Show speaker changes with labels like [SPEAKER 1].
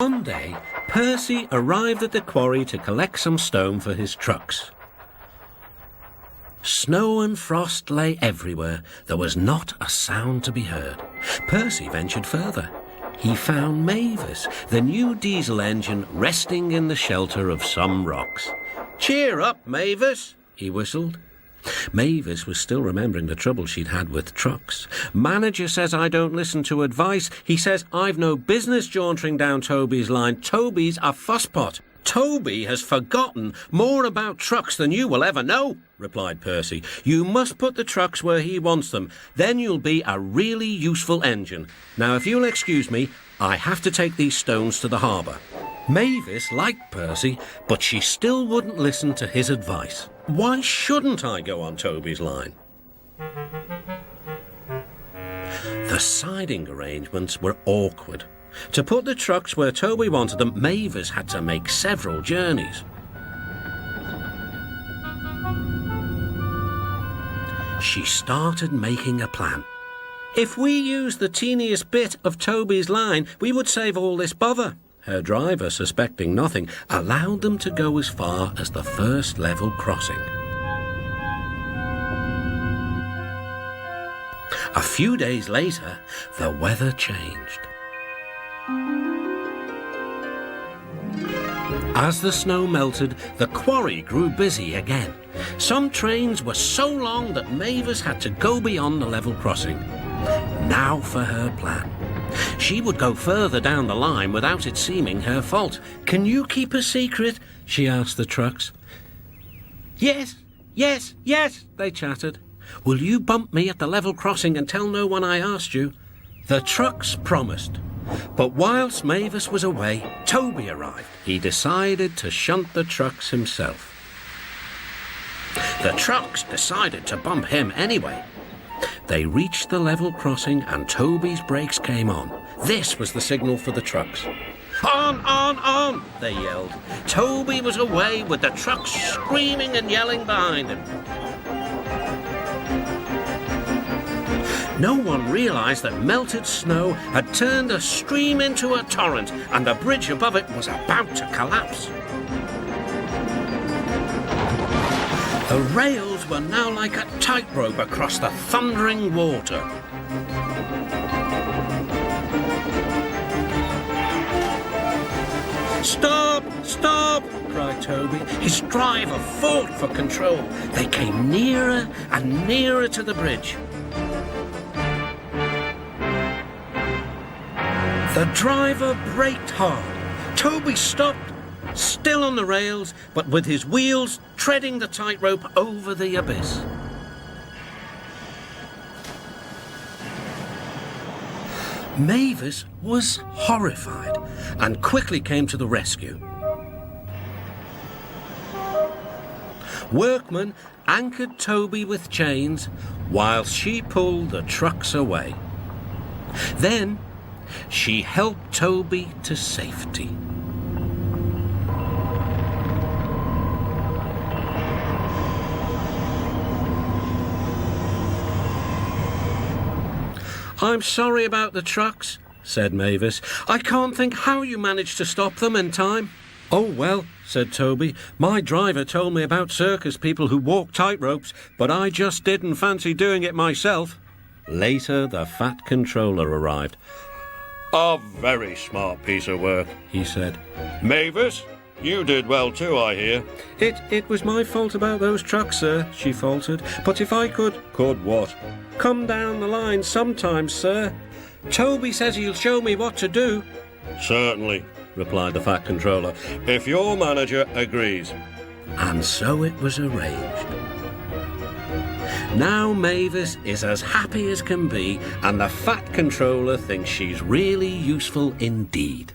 [SPEAKER 1] One day, Percy arrived at the quarry to collect some stone for his trucks. Snow and frost lay everywhere. There was not a sound to be heard. Percy ventured further. He found Mavis, the new diesel engine, resting in the shelter of some rocks. "Cheer up, Mavis," he whistled. Mavis was still remembering the trouble she'd had with trucks. "Manager says I don't listen to advice. He says I've no business jauntering down Toby's line. Toby's a fusspot." "Toby has forgotten more about trucks than you will ever know," replied Percy. "You must put the trucks where he wants them. Then you'll be a really useful engine. Now, if you'll excuse me, I have to take these stones to the harbour." Mavis liked Percy, but she still wouldn't listen to his advice. "Why shouldn't I go on Toby's line?" The siding arrangements were awkward. To put the trucks where Toby wanted them, Mavis had to make several journeys. She started making a plan. "If we use the teeniest bit of Toby's line, we would save all this bother." Her driver, suspecting nothing, allowed them to go as far as the first level crossing. A few days later, the weather changed. As the snow melted, the quarry grew busy again. Some trains were so long that Mavis had to go beyond the level crossing. Now for her plan. She would go further down the line without it seeming her fault. "Can you keep a secret?" she asked the trucks. Yes, they chattered. "Will you bump me at the level crossing and tell no one I asked you?" The trucks promised. But whilst Mavis was away, Toby arrived. He decided to shunt the trucks himself. The trucks decided to bump him anyway. They reached the level crossing and Toby's brakes came on. This was the signal for the trucks. On, they yelled. Toby was away with the trucks screaming and yelling behind him. No one realised that melted snow had turned a stream into a torrent and the bridge above it was about to collapse. The rails were now like a tightrope across the thundering water. "Stop! Stop!" cried Toby. His driver fought for control. They came nearer and nearer to the bridge. The driver braked hard. Toby stopped, still on the rails, but with his wheels treading the tightrope over the abyss. Mavis was horrified and quickly came to the rescue. Workmen anchored Toby with chains whilst she pulled the trucks away. Then she helped Toby to safety. "I'm sorry about the trucks," said Mavis. "I can't think how you managed to stop them in time." "Oh, well," said Toby, "my driver told me about circus people who walk tightropes, but I just didn't fancy doing it myself." Later, the Fat Controller arrived. "A very smart piece of work," he said. "Mavis, you did well too, I hear." It was my fault about those trucks, sir," she faltered. "But if I could..." "Could what?" "Come down the line sometimes, sir. Toby says he'll show me what to do." "Certainly," replied the Fat Controller, "if your manager agrees." And so it was arranged. Now Mavis is as happy as can be, and the Fat Controller thinks she's really useful indeed.